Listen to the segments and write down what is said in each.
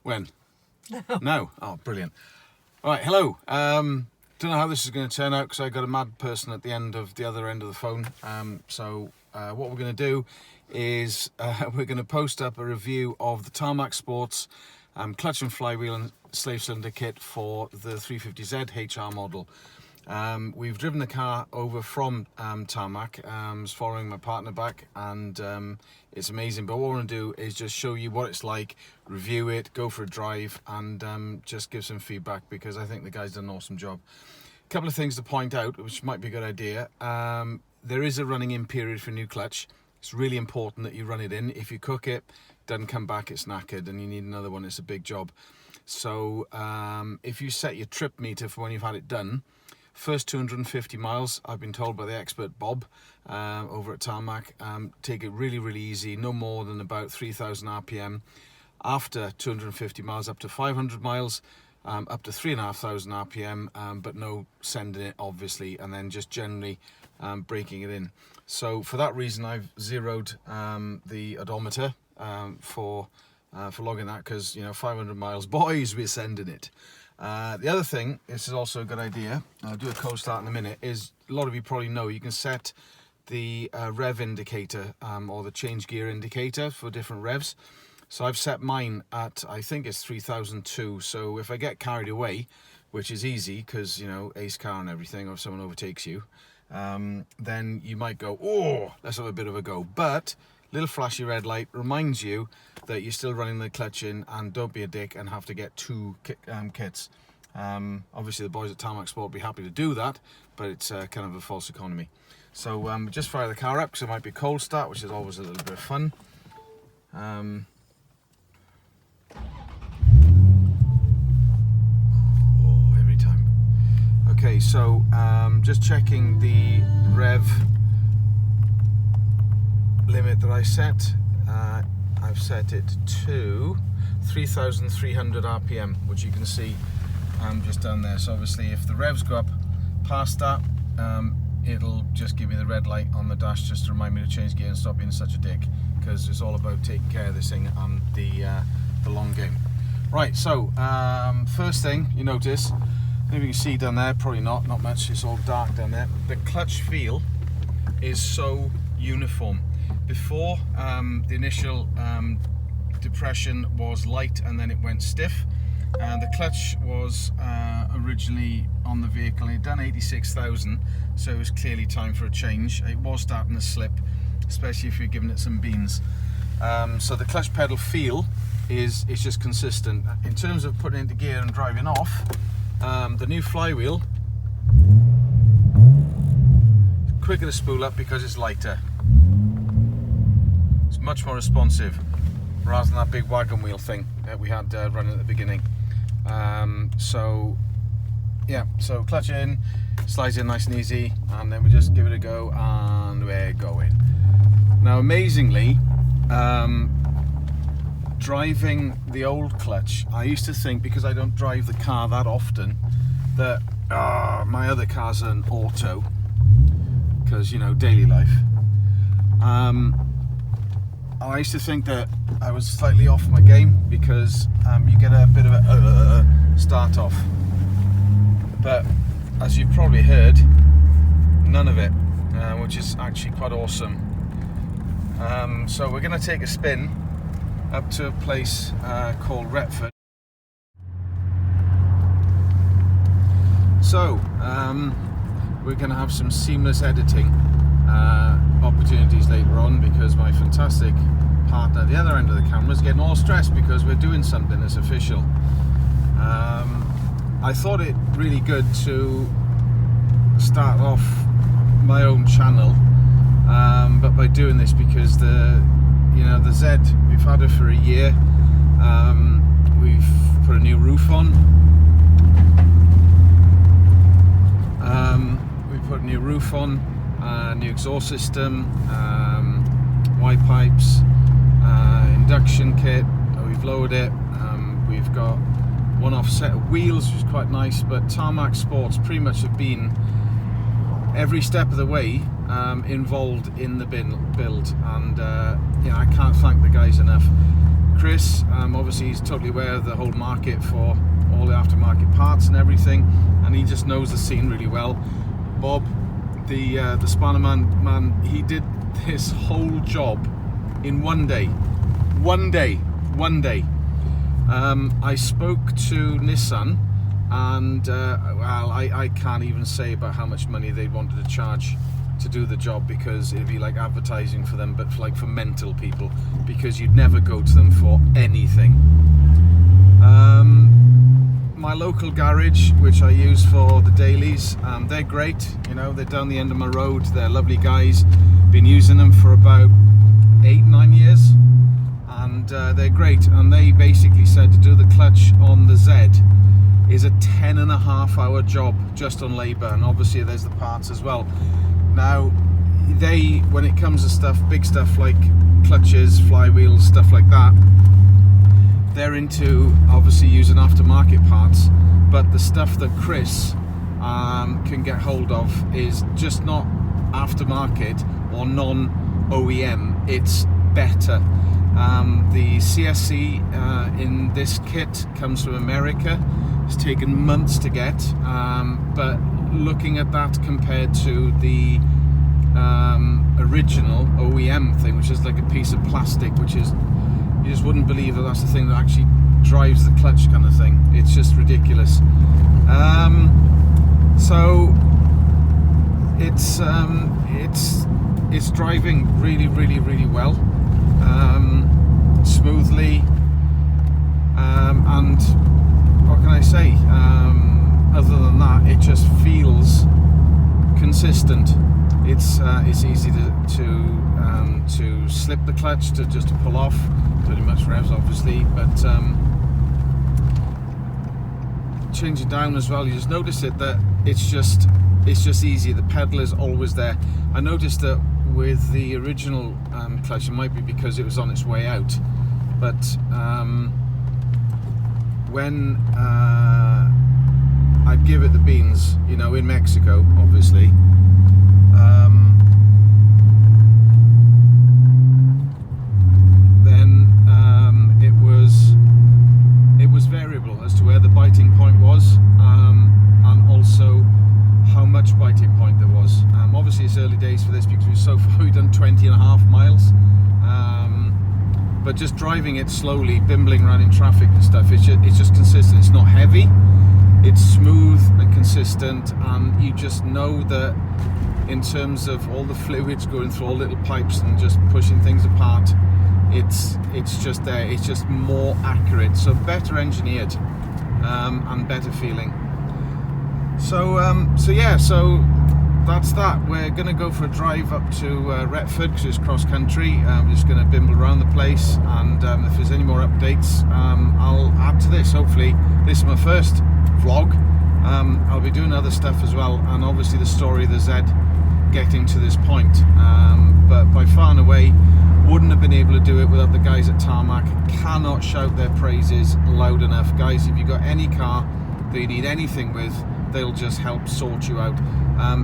When? No. Oh, brilliant. All right, hello. Don't know how this is going to turn out because I got a mad person at the other end of the phone. So what we're going to do is we're going to post up a review of the Tarmacsportz clutch and flywheel and slave cylinder kit for the 350Z HR model. We've driven the car over from Tarmac, following my partner back, and it's amazing. But what we're going to do is just show you what it's like, review it, go for a drive, and just give some feedback, because I think the guy's done an awesome job. A couple of things to point out, which might be a good idea. There is a running in period for new clutch. It's really important that you run it in. If you cook it, doesn't come back, it's knackered, and you need another one. It's a big job. So if you set your trip meter for when you've had it done, first 250 miles, I've been told by the expert Bob over at Tarmac, take it really easy, no more than about 3,000 RPM. After 250 miles, up to 500 miles, up to 3,500 RPM, but no sending it, obviously, and then just generally breaking it in. So for that reason, I've zeroed the odometer for logging that, because 500 miles, boys, we're sending it. The other thing, this is also a good idea, I'll do a cold start in a minute, is a lot of you probably know you can set the rev indicator or the change gear indicator for different revs. So I've set mine at, I think it's 3002, so if I get carried away, which is easy because, ace car and everything, or if someone overtakes you, then you might go, oh, let's have a bit of a go. But little flashy red light reminds you that you're still running the clutch in, and don't be a dick and have to get two kits. Obviously the boys at Tarmacsportz will be happy to do that, but it's kind of a false economy. So just fire the car up, because it might be a cold start, which is always a little bit of fun. Every time. Okay, so just checking the rev limit that I set. I've set it to 3,300 RPM, which you can see just down there. So obviously if the revs go up past that, it'll just give me the red light on the dash just to remind me to change gear and stop being such a dick, because it's all about taking care of this thing on the long game. Right, so first thing you notice, maybe you can see down there, probably not much, it's all dark down there. The clutch feel is so uniform. Before, the initial depression was light and then it went stiff. The clutch was originally on the vehicle, it had done 86,000, so it was clearly time for a change. It was starting to slip, especially if you're giving it some beans. So the clutch pedal feel is just consistent. In terms of putting it into gear and driving off, the new flywheel, quicker to spool up because it's lighter. It's much more responsive, rather than that big wagon wheel thing that we had running at the beginning. So clutch in, slides in nice and easy, and then we just give it a go, and we're going. Now amazingly, driving the old clutch, I used to think, because I don't drive the car that often, that my other car's an auto, because daily life. I used to think that I was slightly off my game, because you get a bit of a start off, but as you've probably heard, none of it, which is actually quite awesome. So we're going to take a spin up to a place called Retford. So we're going to have some seamless editing opportunities later on, because my fantastic partner at the other end of the camera is getting all stressed because we're doing something that's official. I thought it really good to start off my own channel, but by doing this, because the Z, we've had it for a year. We've put a new roof on. New exhaust system, Y pipes, induction kit. We've lowered it. We've got one-off set of wheels, which is quite nice. But Tarmacsportz pretty much have been every step of the way involved in the build, and I can't thank the guys enough. Chris. Obviously he's totally aware of the whole market for all the aftermarket parts and everything, and he just knows the scene really well. Bob, the spanner man, he did this whole job in one day. I spoke to Nissan, and well, I can't even say about how much money they wanted to charge to do the job, because it'd be like advertising for them, but for mental people, because you'd never go to them for anything. My local garage, which I use for the dailies, they're great. You know, they're down the end of my road. They're lovely guys. Been using them for about 8-9 years, and they're great. And they basically said to do the clutch on the Z is a 10.5-hour job just on labour, and obviously there's the parts as well. Now, when it comes to stuff, big stuff like clutches, flywheels, stuff like that, they're into obviously using aftermarket parts, but the stuff that Chris can get hold of is just not aftermarket or non-OEM, it's better. The CSC in this kit comes from America. It's taken months to get, but looking at that compared to the original OEM thing, which is like a piece of plastic, which is, you just wouldn't believe that that's the thing that actually drives the clutch kind of thing. It's just ridiculous. So it's driving really well, smoothly, and what can I say? Other than that, it just feels consistent. It's easy to slip the clutch, to pull off. Pretty much revs, obviously, but changing down as well, you just notice it that it's just easy. The pedal is always there. I noticed that with the original clutch, it might be because it was on its way out, but when I'd give it the beans, you know, in Mexico, obviously, then it was variable as to where the biting point was, and also how much biting point there was. Obviously it's early days for this because so far we've done 20.5 miles, but just driving it slowly, bimbling around in traffic and stuff, it's just consistent. It's not heavy, it's smooth and consistent, and you just know that in terms of all the fluids going through all little pipes and just pushing things apart, it's just there. It's just more accurate, so better engineered, and better feeling. So that's that. We're going to go for a drive up to Retford because it's cross country. We're just going to bimble around the place, and if there's any more updates, I'll add to this. Hopefully this is my first vlog. I'll be doing other stuff as well, and obviously the story of the Z getting to this point, but by far and away wouldn't have been able to do it without the guys at Tarmac. Cannot shout their praises loud enough. Guys, if you've got any car that you need anything with, they'll just help sort you out.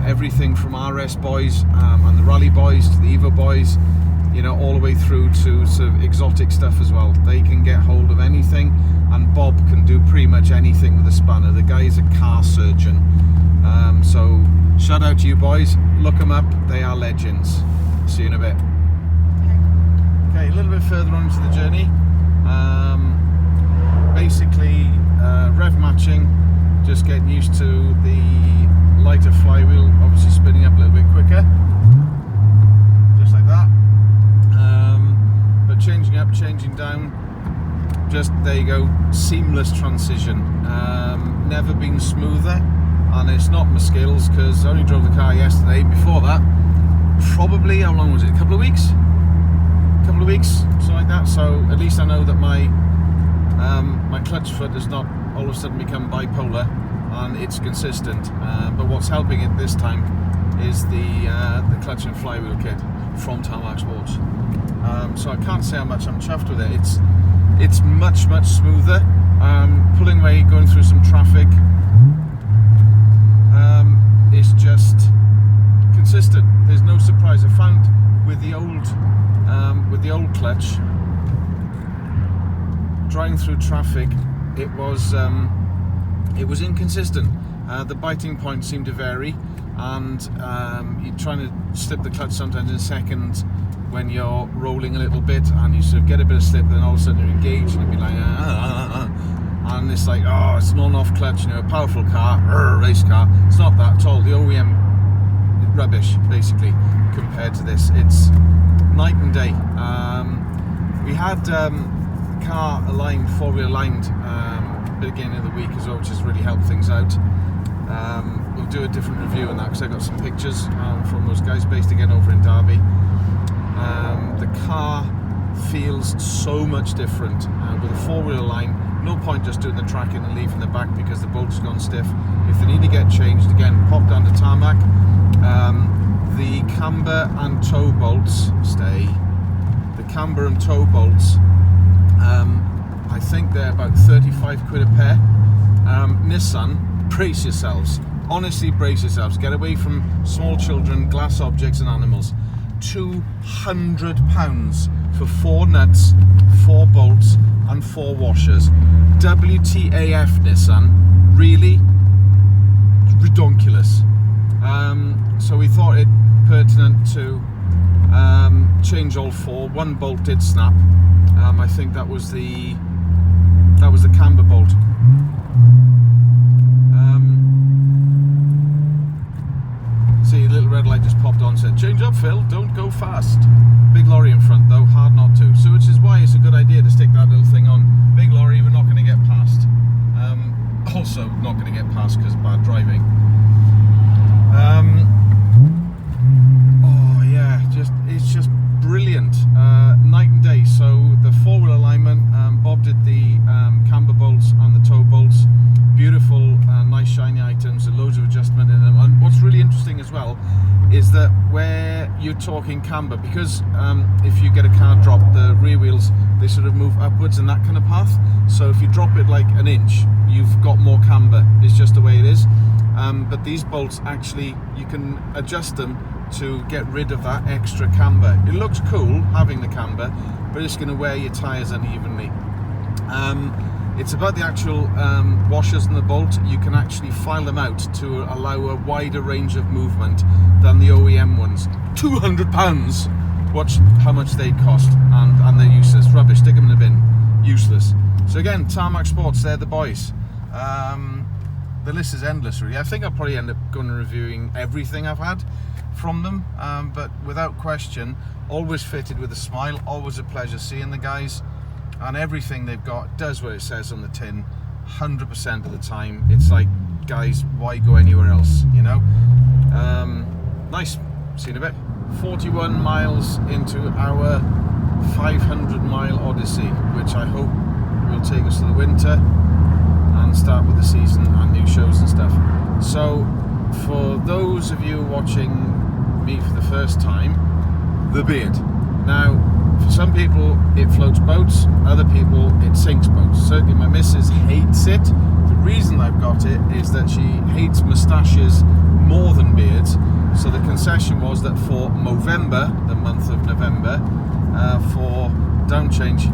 Everything from RS boys and the Rally boys to the Evo boys, you know, all the way through to sort of exotic stuff as well. They can get hold of anything, and Bob can do pretty much anything with a spanner. The guy's a car surgeon. So shout out to you boys, look them up, they are legends. See you in a bit. Okay, a little bit further on into the journey. Basically rev matching, just getting used to the lighter flywheel, obviously spinning up a little bit quicker, just like that. But changing up, changing down, just there you go, seamless transition. Never been smoother, and it's not my skills because I only drove the car yesterday. Before that, probably, how long was it, a couple of weeks, something like that. So at least I know that my clutch foot has not all of a sudden become bipolar, and it's consistent. But what's helping it this time is the clutch and flywheel kit from Tarmacsportz. So I can't say how much I'm chuffed with it. It's much smoother. Pulling away, going through some traffic, it's just consistent. There's no surprise. I found with the old clutch, driving through traffic, it was inconsistent. The biting point seemed to vary, and you're trying to slip the clutch sometimes in seconds when you're rolling a little bit, and you sort of get a bit of slip, then all of a sudden you're engaged, and you'd be like, and it's like, oh, it's an on-off clutch, you know, a powerful car, race car. It's not that at all. The OEM rubbish, basically, compared to this. It's night and day. We had the car aligned, four-wheel aligned, at the beginning of the week as well, which has really helped things out. We'll do a different review on that because I got some pictures from those guys based again over in Derby. The car feels so much different with a four-wheel line. No point just doing the tracking and leaving the back because the bolt's gone stiff. If they need to get changed, again, pop down to Tarmac. The camber and toe bolts stay. The camber and toe bolts, I think they're about 35 quid a pair. Nissan, brace yourselves. Honestly, brace yourselves. Get away from small children, glass objects and animals. £200 for 4 nuts, 4 bolts and 4 washers. WTAF, Nissan. Really? Redonkulous. So we thought it pertinent to change all 4. One bolt did snap. I think that was the camber bolt. See, a little red light just popped on, said, change up, Phil, don't go fast. Big lorry in front though, hard not to. So which is why it's a good idea to stick that little thing on. Big lorry, we're not going to get past. Also not going to get past because bad driving. Oh yeah, it's just brilliant. Night and day. So the four-wheel alignment, Bob did the camber bolts and the toe bolts. Beautiful, nice shiny items, and loads of adjustment in them. And what's really interesting as well is that where you're talking camber, because if you get a car drop, the rear wheels, they sort of move upwards in that kind of path. So if you drop it like an inch, you've got more camber. It's just the way it is. But these bolts, actually, you can adjust them to get rid of that extra camber. It looks cool having the camber, but it's going to wear your tyres unevenly. It's about the actual washers and the bolt. You can actually file them out to allow a wider range of movement than the OEM ones. £200! Watch how much they cost, and they're useless. Rubbish, stick them in the bin. Useless. So again, Tarmacsportz, they're the boys. The list is endless, really. I think I'll probably end up going and reviewing everything I've had from them, but without question, always fitted with a smile, always a pleasure seeing the guys, and everything they've got does what it says on the tin 100% of the time. It's like, guys, why go anywhere else, you know? Nice. See you in a bit. 41 miles into our 500-mile odyssey, which I hope will take us to the winter and start with the season and new shows and stuff. So for those of you watching me for the first time, the beard. Now, for some people it floats boats, other people it sinks boats. Certainly my missus hates it. The reason I've got it is that she hates moustaches more than beards. So the concession was that for Movember, the month of November, for down change,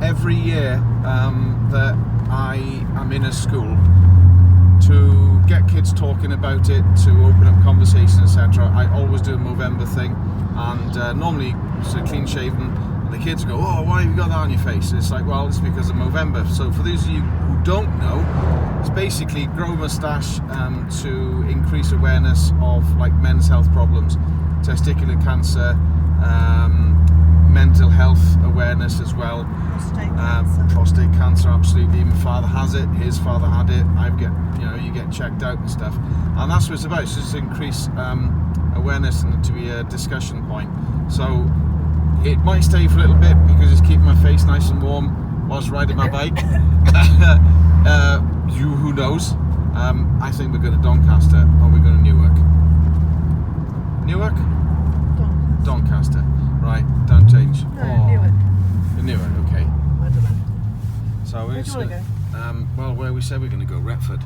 every year that I am in a school, to get kids talking about it, to open up conversation, etc., I always do a Movember thing, and normally so clean shaven, and the kids go, oh, why have you got that on your face? And it's like, well, it's because of Movember. So for those of you who don't know, it's basically grow a moustache to increase awareness of like men's health problems, testicular cancer, mental health awareness as well. Prostate cancer, absolutely. My father has it, his father had it. You get checked out and stuff, and that's what it's about. It's just to increase awareness and to be a discussion point. So it might stay for a little bit because it's keeping my face nice and warm whilst riding my bike. Who knows? I think we're going to Doncaster, or we're going to Newark. Newark? Doncaster. Right, don't change. No, Newark. Newark, okay. I don't know. So Where do you want to go? Well, where we said we're going to go, Retford.